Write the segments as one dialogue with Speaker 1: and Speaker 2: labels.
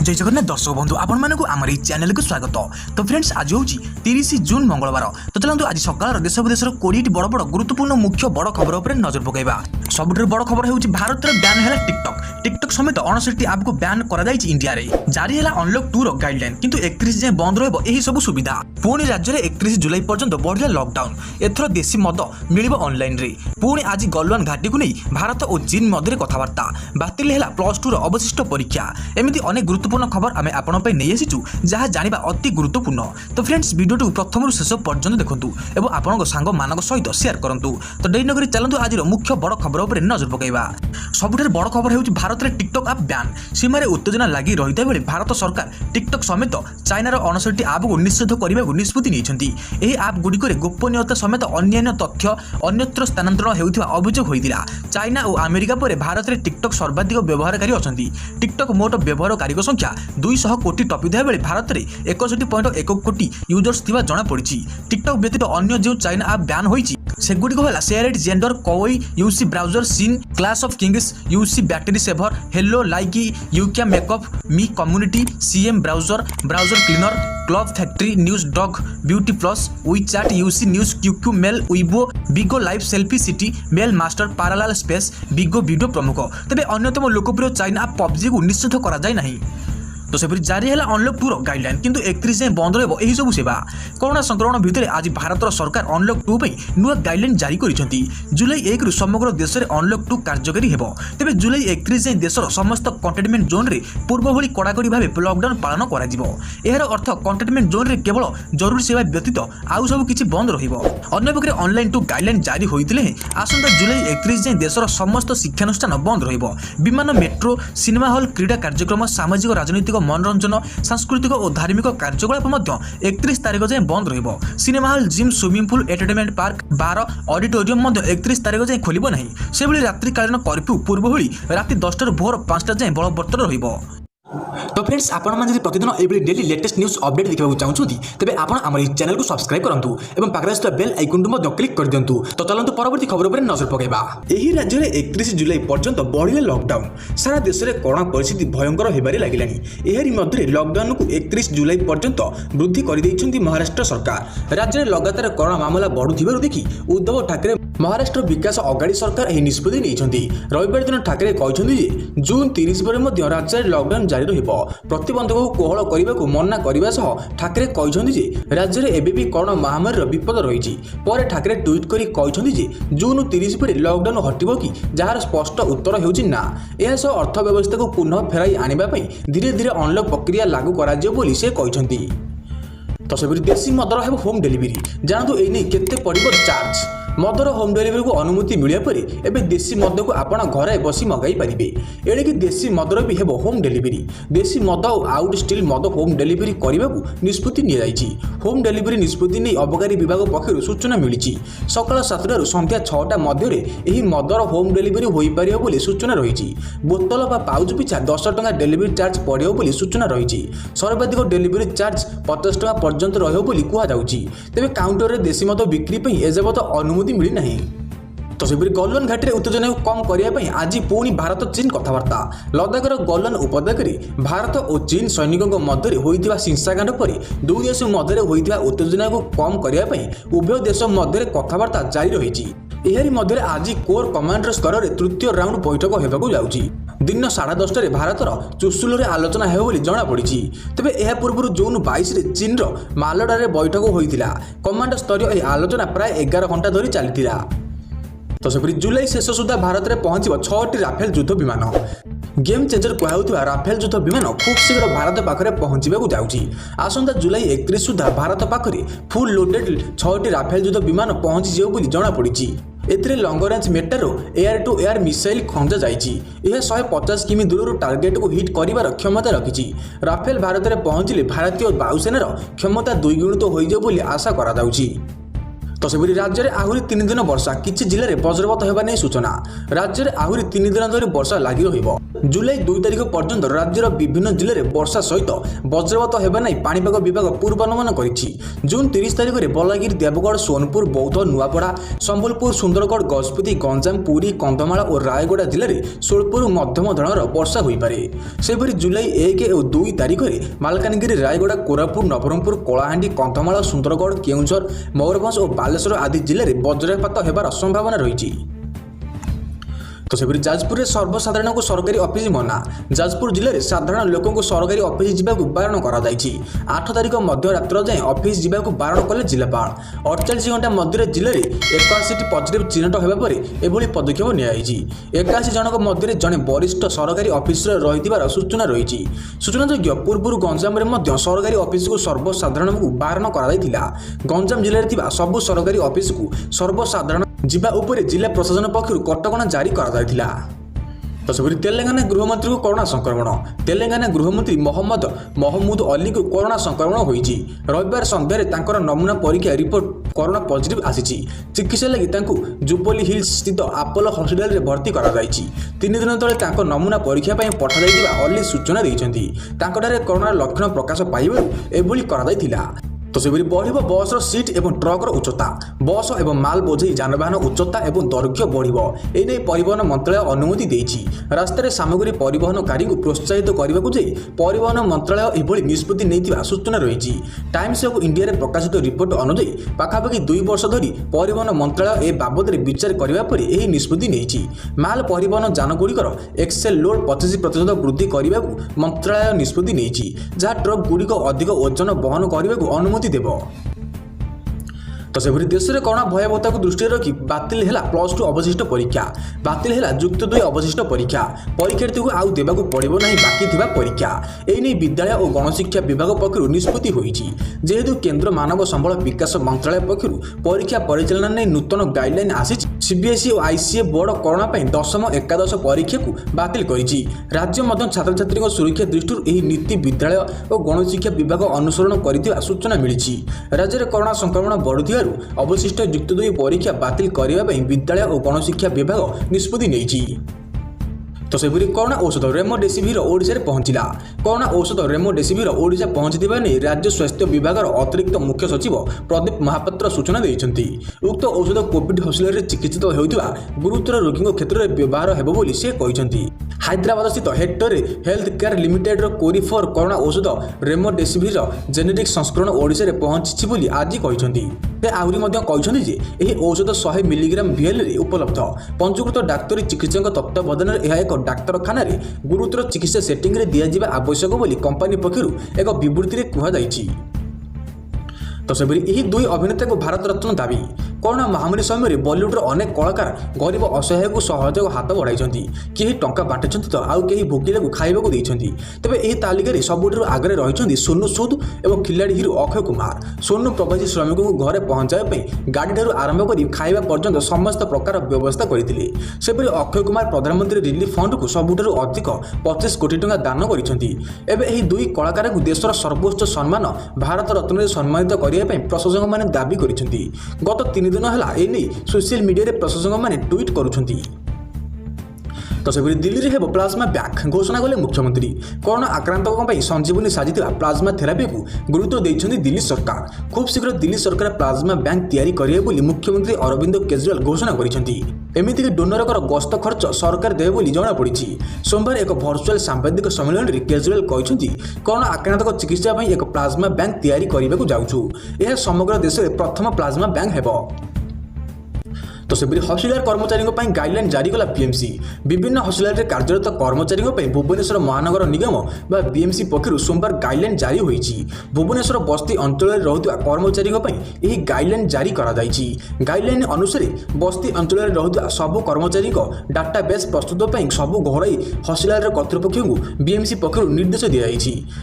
Speaker 1: जय जगन्नाथ दर्शक बंधु आपण मानक आमर चैनल को स्वागत। तो फ्रेंड्स आज हूँ 30 जून मंगलवार। तो चलते आज सकाल देश विदेश 20 बड़ बड़ गुरुत्वपूर्ण मुख्य बड़ खबर उपर नजर पकड़ा। सबुठ बड़ खबर होउछि भारत रे बैन है टिकटक समेत 59 ऐप को बैन करा इंडिया रे। जारी है अनलॉक 2 रो गाइडलाइन किंतु 31 जाए बंद रहबो एही सब सुविधा। पुणी राज्य में 31 जुलाई पर्यंत बढ़िया लॉकडाउन। एथर देशी मद मिलिबो ऑनलाइन रे। पुणी आज गलवान घाटी को नहीं भारत और चीन मध्य कथबार्ता। बातिल है +2 रो अवशिष्ट परीक्षा। एमती अनेक गुरुत्वपूर्ण खबर आम आपण नहीं आसीचु जहाँ जाना अति गुरुत्वपूर्ण। तो फ्रेंड्स वीडियो प्रथम शेष पर्यंत देखूँ और आपण सांग मान सहित शेयर करूँ। तो डेरी नगरी चलतु आज मुख्य बड़ खबर उपर नजर पकड़ा। सबुठ बड़ खबर होउछि भारत में टिकटक आप बैन। सीमार उत्तेजना लगी रही बेले भारत सरकार टिकटक समेत चाइनार 59 ऐप को निषेध करने को निष्पत्ति नहीं। यह ऐप गुड़िक गोपनीयता समेत अन्य तथ्य अन्यत्र स्थानांतरण होता अभियोग होता। चाइना और अमेरिका पर भारत में टिकटक सर्वाधिक व्यवहारकारी अच्छा। टिकटक मोट व्यवहारकारी संख्या 200 कोटी टपिधा बेले भारत में 61.1 कोटी यूजर्स थिबा जଣା पड़ी। टिकटक व्यतीत अन्य जो चाइना ऐप बैन होइछि सेगुड़िक है शेयर जेंडर कवई यूसी ब्राउजर सीन Clash of Kings UC Battery Saver Helo Likee यूक्या Makeup Mi Community CM Browser Browser Cleaner Club Factory News Dog Beauty Plus WeChat UC News QQ Mail Weibo Bigo Live Selfie City Mail Master Parallel Space Bigo Video प्रमुख। तेज अन्यतम लोकप्रिय China app PUBG को निषेध करा जाय नहीं। तो सेपरी जारी है अनलॉक 2 गाइडलाइन किंतु 31 जाए बंद रही यही सब सेवा। कोरोना संक्रमण भितर आज भारत सरकार अनलॉक 2 नुआ गाइडलाइन जारी करिसेंती। जुलाई 1 रु समग्र देश में अनलॉक 2 कार्यकारी हेबो। तेबे जुलाई 31 जाए देशर समस्त कंटेनमेंट जोन रे पूर्व भली कड़ाकड़ी भाव लॉकडाउन पालन करा जिवो। एहार अर्थ कंटेनमेंट जोन रे केवल जरूरी सेवा व्यतीत आउ सब किछि बंद रहिबो। अन्य पक्षे ऑनलाइन 2 गाइडलाइन जारी होइतिले आसंता जुलाई 31 जाए देशर समस्त शिक्षानुष्ठान बंद रहिबो। विमान मेट्रो सिनेमा हॉल क्रीड़ा कार्यक्रम सामाजिक राजनीतिक मनोरंजन सांस्कृतिक और धार्मिक कार्यकलाप 31 तारीख जाए बंद रहिबो। Cinema hall gym swimming pool entertainment park bar auditorium 31 तारीख जाए खोलिबो नहीं। से भली रात्रिकालीन कर्फ्यू पूर्व भली राति 10 भोर 5 जाए बलवत्तर रहिबो। तो फ्रेंड्स आपण माने प्रतिदिन every daily latest news update देखा चाहूँगी तेज आप चैनल को सब्सक्राइब करूँ और पाखे बेल आइकन को क्लिक कर दिंतु। तो चलते परवर्ती खबर पर नजर पकड़ा। यही राज्य में 31 जुलाई पर्यंत बढ़िया लॉकडाउन। सारा देश में कोरोना परिस्थिति भयंकर होबारे लगिलानी। एहरी मध्य लॉकडाउन को 31 जुलाई पर्यंत वृद्धि कर महाराष्ट्र सरकार। राज्य में लगातार कोरोना मामला बढ़ुथिबारु देखि उद्धव ठाकरे महाराष्ट्र विकास अगाड़ी सरकार यह निष्पत्ति नहीं। रविवार दिन ठाकरे कहते जून 30 पर राज्य में लॉकडाउन जारी रहिबो। प्रतिबंधक को कोहल करने को मना करने सह ठाकरे कहते राज्य में एबी कोरोना महामारी विपद रही। पर ठाकरे ट्वीट कर जून 30 पर लॉकडाउन हटिबो कि जार स्पष्ट उत्तर होउछि ना। यह सह अर्थव्यवस्था को पुनः फेराई आनिबा पई धीरे धीरे अनलॉक प्रक्रिया लागू कराजियो बोली से कहते। तो सेपरि देशी मदर हेब होम डिलीवरी जानतु एने केते पड़िबो चार्ज। मदर होम डिलीवरी को अनुमति मिलिया परे एबे देशी मद को आपण घरे बसी मगाई पारिबे। एणे कि देशी मदर भी हेबो होम डिलीवरी। देशी मद और आउट स्टिल मद होम डिलीवरी करने को निष्पत्ति नि जाइछि। होम डिलीवरी निष्पत्ति नहीं अबकारी विभाग पक्षर सूचना मिली। सकाल 7 संध्या 6टा मध्य एही मदर होम डिलीवरी होई पारियो बोली सूचना रही। बोतल बा पाउच पिछा 10 टंका डिलीवरी चार्ज पड़ियो बोली सूचना रही। सर्वाधिक डिलीवरी चार्ज 50 टंका पर्यंत रहियो बोली कुहा जाउछि। तेबे काउंटर रे देशी मद बिक्री पई एजबत अनुमति मिली नहीं। तो सेपरि गलवान घाटी उत्तेजना को कम करने आज पुणी भारत चीन कथबार्ता। लद्दाखर गलवान उपत्यका भारत और चीन सैनिकों मध्य होइतिबा हिंसाकांड पर दुई देश मध्य होइतिबा उत्तेजना को कम करने उभय देश मध्य कथबार्ता जारी रही। एहरी मध्य आज कोर कमांडर स्तर में तृतीय राउंड बैठक होगाकू जाउछि। दिन 10:30 भारतर चुसुल आलोचना हो बोली जना पड़ी। तेबे यह पूर्व जून 22 चीन मालडा बैठक होइतिला। कमांडर स्तरीय आलोचना प्राय 11 घंटा धरी चलतिला। तो सेपरि जुलाई शेष सुधा भारत में पहुंचब 6टी राफेल युद्ध विमान। गेम चेंजर कहउथिबा राफेल युद्ध विमान खूब शीघ्र भारत पाखरे पहुंचबाकू जाउछि। आसंता जुलाई 31 सुधा भारत पाखरे फुल लोडेड 6टी राफेल युद्ध विमान पहुंची जेउ बोली जना पड़ी। एथिरे लंग रेंज मेटारो एयर टू एयर मिसाइल खंजा जाइछि। यह 150 किमी दूर टार्गेट को हिट करिवार क्षमता रखिछि। राफेल भारत में पहुंचले भारतीय वायुसेनार क्षमता 2 गुणित होइजो बोली आशा करा जाउछि। तो सेपरि राज्य में आहरी 3 दिन वर्षा किछि जिले में वज्रपात होगा नहीं सूचना। राज्य में आहरी 3 दिन धरी वर्षा लगी रहिबो। जुलाई 2 तारिख पर्यंत राज्यर विभिन्न जिले में वर्षा सहित वज्रपात होगा नहीं पाणीपाग विभाग पूर्वानुमान करिछि। जून 30 तारिख में बलांगीर, देवगढ़, सोनपुर, बौद्ध, नुआपड़ा, संबलपुर, सुंदरगढ़, गजपति, गंजाम, पुरी, कंधमाल और रायगड़ा जिले में स्वल्परू मध्यम धरणर वर्षा होइपारे। सेपरि जुलाई 1 और 2 तारिख में मालकानगिरी, रायगड़ा, कोरापुट, नवरंगपुर, कलाहांडी, कंधमाल, सुंदरगढ़, केउंझर, मयूरभंज और बालेश्वर आदि जिले में वज्रपात होबार संभावना रही। तो सेपरि जाजपुर में सर्वसाधारण को सरकारी ऑफिस मना। जाजपुर जिले में साधारण लोकों को सरकारी ऑफिस जावाक बारण करा जायछि। 8 तारिख मध्यरात्र जाए ऑफिस जावाक बारण कले जिलापाल। 48 घंटा मध्य जिले में 81 पॉजिटिव चिन्हट होगा पर एभली पदक्षेप नियायछि। 81 जनक मध्य जड़े वरिष्ठ सरकारी ऑफिसर रही सूचना रही। सूचनायोग्य पूर्व गंजाम में सरकारी ऑफिस को सर्वसाधारण को बारण करा। गंजाम जिले में सबु सरकारी ऑफिस को सर्वसाधारण जिबा उपरे जिला प्रशासन पक्षर कटकणा जारी करा जायथिला। तो सेपरि तेलंगाना गृहमंत्री को कोरोना संक्रमण। तेलंगाना गृहमंत्री मोहम्मद महमूद अली को कोरोना संक्रमण होईछि। रविवार संध्यारे तांकर नमूना परीक्षा रिपोर्ट कोरोना पॉजिटिव आसीछि। चिकित्सा लगी तांकु जुबली हिल्स स्थित अपोलो हॉस्पिटल रे भर्ती करा जायछि। 3 दिन तले तांको नमूना परीक्षा पई पठा जायतिबा अली सूचना दैछन्ति। तांकटारे कोरोना लक्षण प्रकाश पाइबारु एभली करा जायतिला। तो सेपरि बढ़िबो बस सीट एवं ट्रकर उच्चता। बस एवं माल बोझई जानवाहन उच्चता एवं दैर्घ्य बढ़िबो। एने परिवहन मंत्रालय अनुमति देछि। रास्तार सामग्री परिवहनकारी को प्रोत्साहित करने को जाई परिवहन मंत्रालय एभली निष्पत्ति नैथिबा सूचना रही। टाइम्स ऑफ इंडिया रे प्रकाशित रिपोर्ट अनुसार पाखापाखि 2 वर्ष धरी परिवहन मंत्रालय ए बाबद विचार करबा पर एही निष्पत्ति नैछि। माल परिवहन जानगुड़िकर एक्सेल लोड 25% वृद्धि करने को मंत्रालय निष्पत्ति नैछि, जहाँ ट्रक गुड़िक अधिक ओजन बहन करने को अनुमति देबो। तो सेपरि देश में कोरोना भयावहता को दृष्टि रखी बातिल है +2 अवशिष्ट परीक्षा। बातिल है युक्त 2 अवशिष्ट परीक्षा। परीक्षार्थी को आउ देवाक पड़िबो नहीं बाकी थिबा परीक्षा। एने विद्यालय और गणशिक्षा विभाग पक्षर निष्पत्ति होईछि। जेहेतु केंद्र मानव संबल विकास मंत्रालय पक्षर परीक्षा परिचालन नहीं नूतन गाइडलाइन आसीछि। सीबीएसई और आईसीए बोर्ड कोरोना पई 10वीं एकादश परीक्षा को बातिल करिछि। राज्य मध्य छात्र छात्री सुरक्षा दृष्टि एही नीति विद्यालय और गणशिक्षा विभाग अनुसरण करिथिबा सूचना मिलिछि। राज्य में कोरोना संक्रमण बढ़ुथिबारु अवशिष्ट युक्त 2 परीक्षा बातिल करने पर विद्यालय और गणशिक्षा विभाग निष्पत्ति नैछि। तो सेपरि कोरोना औषध रेमडेसिविर ओडिशा रे पहुंचला। कोरोना औषध रेमडेसिविर ओडिशा पहुंचथिबा नै राज्य स्वास्थ्य विभाग अतिरिक्त मुख्य सचिव प्रदीप महापात्र सूचना दैछन्ति। उक्त औषध कोविड हॉस्पिटल रे चिकित्सित हेउथिबा गुरुतर रोगी क्षेत्र में व्यवहार हेबो बोली से कहिसन्ति। हैदराबाद स्थित हेक्टर हेल्थ केयर लिमिटेड कोरी फॉर कोरोना औषध रेमडेसिविर जेनेरिक संस्करण ओडिशा रे पहुंची बोली आज कहिसन्ति। से आहरी मध्य कहिसन्ति जे एही औषध 100 मिलीग्राम वीएल रे उपलब्ध। पंजीकृत डाक्तरी चिकित्सक तत्वावधान यह एक डाक्तरखाना रे गुरुतर चिकित्सा सेटिंग रे दिया जिबा आवश्यक बोली कंपनी पक्षरु एक विवृत्ति रे कुहा जायछि। तो सेपरि एही 2 अभिनेता को भारत रत्न दाबी। कोरोना महामारी समय बॉलीवुड अनेक कलाकार गरीब असहाय को सहयोग हाथ बढ़ाई। केही टंका बांटी तो आउ केही भोकिला को खाइबा को देइछन्ति। तबे एही तालिका सबुठ आगे रही सोनू सूद और खिलाड़ी हिरो अक्षय कुमार। सोनू प्रवासी श्रमिकों को घरे पहुंचाई गाड़ी ठारू आरंभ कर खाइबा पर्यंत समस्त प्रकार व्यवस्था करथिले। सेपरि अक्षय कुमार प्रधानमंत्री रिलीफ फंड को सबुठ अधिक 25 कोटी टंका दान करिसेंति। एबे एही 2 कलाकार को देशर सर्वोच्च सम्मान भारत रत्न रे सम्मानित करिया पई प्रशासक माने दाबी करिसेंति। गत 3 दिन है एने सोशल मीडिया रे प्रशासक माने ट्वीट करुछन्ति। तो सेपरि दिल्ली में प्लाज्मा बैंक घोषणा कले मुख्यमंत्री। कोरोना आक्रांतकों पर संजीवनी साजिता प्लाज्मा थेरापी को गुरुत्व देइछन्ति दिल्ली सरकार। खूब शीघ्र दिल्ली सरकार प्लाज्मा बैंक तैयारी करिवे बोली मुख्यमंत्री अरविंद केजरीवाल घोषणा करिसेंति। एमिति डोनरकर गस्त खर्च सरकार देवे बोली जणा पड़िछि। सोमवार एक वर्चुअल सांबादिक सम्मेलन में केजरीवाल कहिसन्ति कोरोना आक्रांतक चिकित्सा पई एक प्लाज्मा बैंक तैयारी करिबाकु जाउछु। यह समग्र देश में प्रथम प्लाज्मा बैंक हेबो। तो सेपरि हॉस्पिटल कर्मचारी गाइडलाइन जारी कला बीएमसी। विभिन्न हॉस्पिटल कार्यरत कर्मचारी भुवनेश्वर महानगर निगम बा बीएमसी पक्षर सोमवार गाइडलाइन जारी होईछि। भुवनेश्वर बस्ती अंचल में रहुवा कर्मचारी यही गाइडलाइन जारी करा जायछि। गाइडलाइन अनुसार बस्ती अंचल में रहुवा सबु कर्मचारी डाटाबेस प्रस्तुत पर सबु घरोई हॉस्पिटल कर्तृपक्ष को बीएमसी पक्षर निर्देश दिखाई।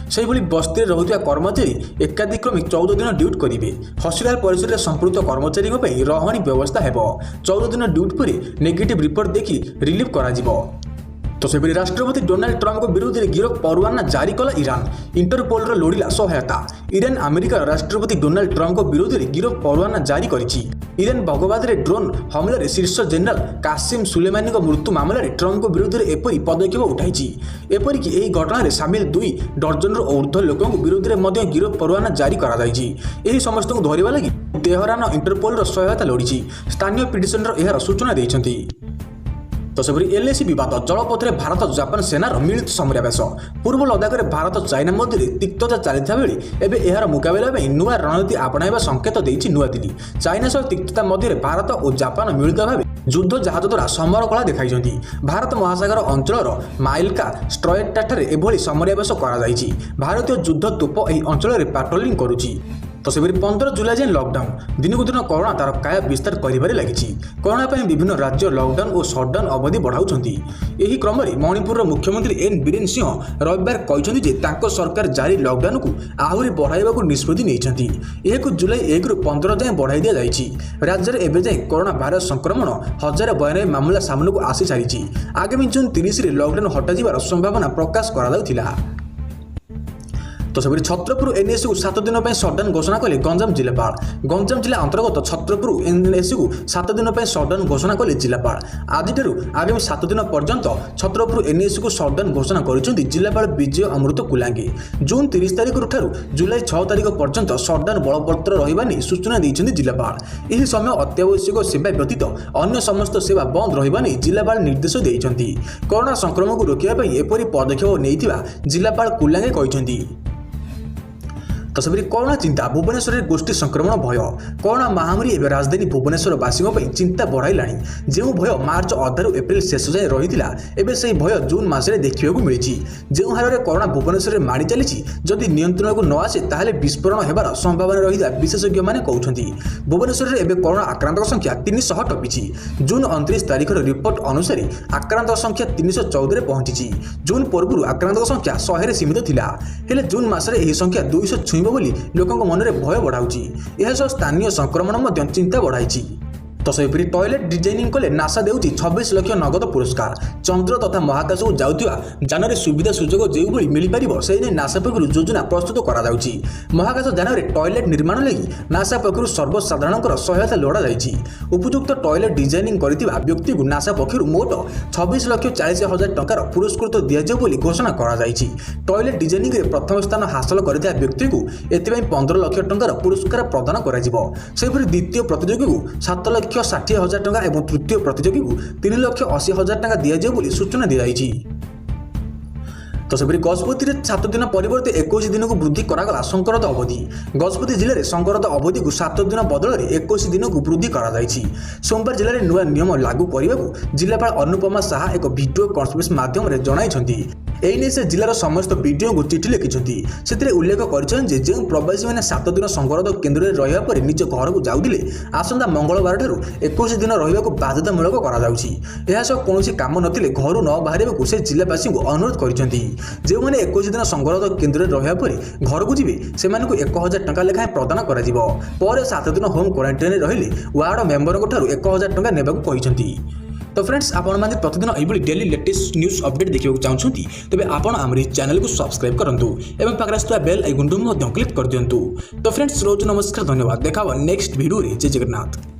Speaker 1: से बस्ती में रहुवा कर्मचारी एकाधिक्रमे 14 दिन ड्यूटी करेंगे। हॉस्पिटल परिसर में संपृक्त कर्मचारी रहणी व्यवस्था हेबो। 14 दिन ड्यूटी पर नेगेटिव रिपोर्ट देखी रिलीफ करा जिवो। तो सेपरि राष्ट्रपति डोनाल्ड ट्रम्प विरुद्ध गिरफ परवाना जारी कला ईरान। इंटरपोल लोड़िला सहायता। ईरान अमेरिकार राष्ट्रपति डोनाल्ड ट्रम्प विरुद्ध गिरफ परवाना जारी करिछि। ଇରାନ ବଗଦାଦରେ ଡ୍ରୋନ୍ ହମଲାରେ ଶୀର୍ଷ ଜେନେରାଲ କାସିମ ସୁଲେମାନିଙ୍କ ମୃତ୍ୟୁ ମାମଲାରେ ଟ୍ରମ୍ପଙ୍କ ବିରୁଦ୍ଧରେ ଏପରି ପଦକ୍ଷେପ ଉଠାଇଛି। ଏପରିକି ଏହି ଘଟଣାରେ ସାମିଲ 2 ଡର୍ଜନରୁ ଉର୍ଦ୍ଧ୍ୱ ଲୋକଙ୍କ ବିରୁଦ୍ଧରେ ମଧ୍ୟ ଗିରଫ ପରୱାନା ଜାରି କରାଯାଇଛି। ଏହି ସମସ୍ତଙ୍କୁ ଧରିବା ଲାଗି ତେହରାନ ଇଣ୍ଟରପୋଲର ସହାୟତା ଲୋଡ଼ିଛି। ସ୍ଥାନୀୟ ପିଟିସନର ଏହାର ସୂଚନା ଦେଇଛନ୍ତି। ତ ସେପରି LAC ବିବାଦ ଜଳପଥରେ ଭାରତ ଜାପାନ ସେନାର ମିଳିତ ସମରାଭ୍ୟାସ। ପୂର୍ବ ଲଦାଖରେ ଭାରତ ଚାଇନା ମଧ୍ୟରେ ତିକ୍ତତା ଚାଲିଥିବା ବେଳେ ଏବେ ଏହାର ମୁକାବିଲା ପାଇଁ ନୂଆ ରଣନୀତି ଆପଣାଇବା ସଂକେତ ଦେଇଛି ନୂଆଦିଲ୍ଲୀ। ଚାଇନା ସହ ତିକ୍ତତା ମଧ୍ୟରେ ଭାରତ ଓ ଜାପାନ ମିଳିତ ଭାବେ ଯୁଦ୍ଧ ଜାହାଜ ଦ୍ୱାରା ସମର କଳା ଦେଖାଇଛନ୍ତି। ଭାରତ ମହାସାଗର ଅଞ୍ଚଳର ମାଇଲକା ଷ୍ଟ୍ରଏଟାଠାରେ ଏଭଳି ସମରାଭ୍ୟାସ କରାଯାଇଛି। ଭାରତୀୟ ଯୁଦ୍ଧ ତୋପ ଏହି ଅଞ୍ଚଳରେ ପାଟ୍ରୋଲିଂ କରୁଛି। ତ ସେପରି 15 ଜୁଲାଇ ଯାଏଁ ଲକଡାଉନ। ଦିନକୁ ଦିନ କରୋନା ତାର କାୟା ବିସ୍ତାର କରିବାରେ ଲାଗିଛି। କରୋନା ପାଇଁ ବିଭିନ୍ନ ରାଜ୍ୟ ଲକଡାଉନ ଓ ସଟଡାଉନ ଅବଧି ବଢ଼ାଉଛନ୍ତି। ଏହି କ୍ରମରେ ମଣିପୁରର ମୁଖ୍ୟମନ୍ତ୍ରୀ ଏନ୍ ବୀରେନ୍ ସିଂହ ରବିବାର କହିଛନ୍ତି ଯେ ତାଙ୍କ ସରକାର ଜାରି ଲକଡାଉନକୁ ଆହୁରି ବଢ଼ାଇବାକୁ ନିଷ୍ପତ୍ତି ନେଇଛନ୍ତି। ଏହାକୁ ଜୁଲାଇ 1ରୁ 15 ଯାଏଁ ବଢ଼ାଇ ଦିଆଯାଇଛି। ରାଜ୍ୟରେ ଏବେ ଯାଏଁ କରୋନା ଭାଇରସ ସଂକ୍ରମଣ 1092 ମାମଲା ସାମ୍ନାକୁ ଆସିସାରିଛି। ଆଗାମୀ ଜୁନ୍ 30ରେ ଲକଡାଉନ ହଟାଯିବାର ସମ୍ଭାବନା ପ୍ରକାଶ କରାଯାଉଥିଲା। ତ ସେପରି ଛତ୍ରପୁର NSକୁ 7 ଦିନ ପାଇଁ ସଟଡାଉନ ଘୋଷଣା କଲେ ଗଞ୍ଜାମ ଜିଲ୍ଲାପାଳ। ଗଞ୍ଜାମ ଜିଲ୍ଲା ଅନ୍ତର୍ଗତ ଛତ୍ରପୁର NSକୁ 7 ଦିନ ପାଇଁ ସଟଡାଉନ ଘୋଷଣା କଲେ ଜିଲ୍ଲାପାଳ। ଆଜିଠାରୁ ଆଗାମୀ 7 ଦିନ ପର୍ଯ୍ୟନ୍ତ ଛତ୍ରପୁର NSକୁ ସଟଡାଉନ ଘୋଷଣା କରିଛନ୍ତି ଜିଲ୍ଲାପାଳ ବିଜୟ ଅମୃତ କୁଲାଙ୍ଗେ। ଜୁନ୍ 30 ତାରିଖରୁ ଠାରୁ ଜୁଲାଇ 6 ତାରିଖ ପର୍ଯ୍ୟନ୍ତ ସଟଡାଉନ ବଳବତ୍ତର ରହିବା ନେଇ ସୂଚନା ଦେଇଛନ୍ତି ଜିଲ୍ଲାପାଳ। ଏହି ସମୟ ଅତ୍ୟାବଶ୍ୟକ ସେବା ବ୍ୟତୀତ ଅନ୍ୟ ସମସ୍ତ ସେବା ବନ୍ଦ ରହିବା ନେଇ ଜିଲ୍ଲାପାଳ ନିର୍ଦ୍ଦେଶ ଦେଇଛନ୍ତି। କରୋନା ସଂକ୍ରମଣକୁ ରୋକିବା ପାଇଁ ଏପରି ପଦକ୍ଷେପ ନେଇଥିବା ଜିଲ୍ଲାପାଳ କୁଲାଙ୍ଗେ କହିଛନ୍ତି। ତ ସେପରି କରୋନା ଚିନ୍ତା ଭୁବନେଶ୍ୱରରେ ଗୋଷ୍ଠୀ ସଂକ୍ରମଣ ଭୟ। କରୋନା ମହାମାରୀ ଏବେ ରାଜଧାନୀ ଭୁବନେଶ୍ୱରବାସୀଙ୍କ ପାଇଁ ଚିନ୍ତା ବଢ଼ାଇଲାଣି। ଯେଉଁ ଭୟ ମାର୍ଚ୍ଚ ଅଧାରୁ ଏପ୍ରିଲ ଶେଷ ଯାଏଁ ରହିଥିଲା ଏବେ ସେହି ଭୟ ଜୁନ୍ ମାସରେ ଦେଖିବାକୁ ମିଳିଛି। ଯେଉଁ ହାରରେ କରୋନା ଭୁବନେଶ୍ୱରରେ ମାଡ଼ି ଚାଲିଛି ଯଦି ନିୟନ୍ତ୍ରଣକୁ ନ ଆସେ ତାହେଲେ ବିସ୍ଫୋରଣ ହେବାର ସମ୍ଭାବନା ରହିଥିବା ବିଶେଷଜ୍ଞମାନେ କହୁଛନ୍ତି। ଭୁବନେଶ୍ୱରରେ ଏବେ କରୋନା ଆକ୍ରାନ୍ତଙ୍କ ସଂଖ୍ୟା 300 ଟପିଛି। ଜୁନ୍ 29 ତାରିଖର ରିପୋର୍ଟ ଅନୁସାରେ ଆକ୍ରାନ୍ତଙ୍କ ସଂଖ୍ୟା 314ରେ ପହଞ୍ଚିଛି। ଜୁନ୍ ପୂର୍ବରୁ ଆକ୍ରାନ୍ତଙ୍କ ସଂଖ୍ୟା 100ରେ ସୀମିତ ଥିଲା। ହେଲେ ଜୁନ୍ ମାସରେ ଏହି ସଂଖ୍ୟା 200 ଛୁଇଁବ ବୋଲି ଲୋକଙ୍କ ମନରେ ଭୟ ବଢ଼ାଉଛି। ଏହାସହ ସ୍ଥାନୀୟ ସଂକ୍ରମଣ ମଧ୍ୟ ଚିନ୍ତା ବଢ଼ାଇଛି। ତ ସେହିପରି ଟଏଲେଟ୍ ଡିଜାଇନିଂ କଲେ ନାସା ଦେଉଛି 26 ଲକ୍ଷ ନଗଦ ପୁରସ୍କାର। ଚନ୍ଦ୍ର ତଥା ମହାକାଶକୁ ଯାଉଥିବା ଯାନରେ ସୁବିଧା ସୁଯୋଗ ଯେଉଁଭଳି ମିଳିପାରିବ ସେହି ନେଇ ନାସା ପକ୍ଷରୁ ଯୋଜନା ପ୍ରସ୍ତୁତ କରାଯାଉଛି। ମହାକାଶ ଯାନରେ ଟଏଲେଟ୍ ନିର୍ମାଣ ଲାଗି ନାସା ପକ୍ଷରୁ ସର୍ବସାଧାରଣଙ୍କର ସହାୟତା ଲୋଡ଼ାଯାଇଛି। ଉପଯୁକ୍ତ ଟଏଲେଟ୍ ଡିଜାଇନିଂ କରିଥିବା ବ୍ୟକ୍ତିକୁ ନାସା ପକ୍ଷରୁ ମୋଟ 26,40,000 ଟଙ୍କାର ପୁରସ୍କୃତ ଦିଆଯିବ ବୋଲି ଘୋଷଣା କରାଯାଇଛି। ଟଏଲେଟ୍ ଡିଜାଇନିଂରେ ପ୍ରଥମ ସ୍ଥାନ ହାସଲ କରିଥିବା ବ୍ୟକ୍ତିକୁ ଏଥିପାଇଁ 15 ଲକ୍ଷ ଟଙ୍କାର ପୁରସ୍କାର ପ୍ରଦାନ କରାଯିବ। ସେହିପରି ଦ୍ୱିତୀୟ ପ୍ରତିଯୋଗୀକୁ 7,60,000 ଟଙ୍କା ଏବଂ ତୃତୀୟ ପ୍ରତିଯୋଗୀକୁ 3,80,000 ଟଙ୍କା ଦିଆଯିବ ବୋଲି ସୂଚନା ଦିଆଯାଇଛି। ତ ସେପରି ଗଜପତିରେ 7 ଦିନ ପରିବର୍ତ୍ତେ 21 ଦିନକୁ ବୃଦ୍ଧି କରାଗଲା ସଂକରଦ ଅବଧି। ଗଜପତି ଜିଲ୍ଲାରେ ସଂକରଦ ଅବଧିକୁ 7 ଦିନ ବଦଳରେ 21 ଦିନକୁ ବୃଦ୍ଧି କରାଯାଇଛି। ସୋମବାର ଜିଲ୍ଲାରେ ନୂଆ ନିୟମ ଲାଗୁ କରିବାକୁ ଜିଲ୍ଲାପାଳ ଅନୁପମା ଶାହା ଏକ ଭିଡିଓ କନଫରେନ୍ସ ମାଧ୍ୟମରେ ଜଣାଇଛନ୍ତି। ଏହି ନେଇ ସେ ଜିଲ୍ଲାର ସମସ୍ତ ବିଡିଓଙ୍କୁ ଚିଠି ଲେଖିଛନ୍ତି। ସେଥିରେ ଉଲ୍ଲେଖ କରିଛନ୍ତି ଯେ ଯେଉଁ ପ୍ରବାସୀମାନେ 7 ଦିନ ସଂକରଦ କେନ୍ଦ୍ରରେ ରହିବା ପରେ ନିଜ ଘରକୁ ଯାଉଥିଲେ ଆସନ୍ତା ମଙ୍ଗଳବାରଠାରୁ 21 ଦିନ ରହିବାକୁ ବାଧ୍ୟତାମୂଳକ କରାଯାଉଛି। ଏହା ସହ କୌଣସି କାମ ନଥିଲେ ଘରୁ ନ ବାହାରିବାକୁ ସେ ଜିଲ୍ଲାବାସୀଙ୍କୁ ଅନୁରୋଧ କରିଛନ୍ତି। ଯେଉଁମାନେ 21 ଦିନ ସଂକରଦ କେନ୍ଦ୍ରରେ ରହିବା ପରେ ଘରକୁ ଯିବେ ସେମାନଙ୍କୁ 1,000 ଟଙ୍କା ଲେଖାଏଁ ପ୍ରଦାନ କରାଯିବ। ପରେ 7 ଦିନ ହୋମ୍ କ୍ୱାରେଣ୍ଟାଇନରେ ରହିଲେ ୱାର୍ଡ ମେମ୍ବରଙ୍କ ଠାରୁ 1,000 ଟଙ୍କା ନେବାକୁ କହିଛନ୍ତି। तो फ्रेंड्स आपने प्रतिदिन यही डेली लेटेस्ट न्यूज अपडेट देखा चाहते तेज आप आम चैनल को सब्सक्राइब करूँ और पाखे बेल आइकन क्लिक कर दिंतु। तो फ्रेंड्स रोज नमस्कार, धन्यवाद। देखा नेक्स्ट वीडियो रे। जय जगन्नाथ।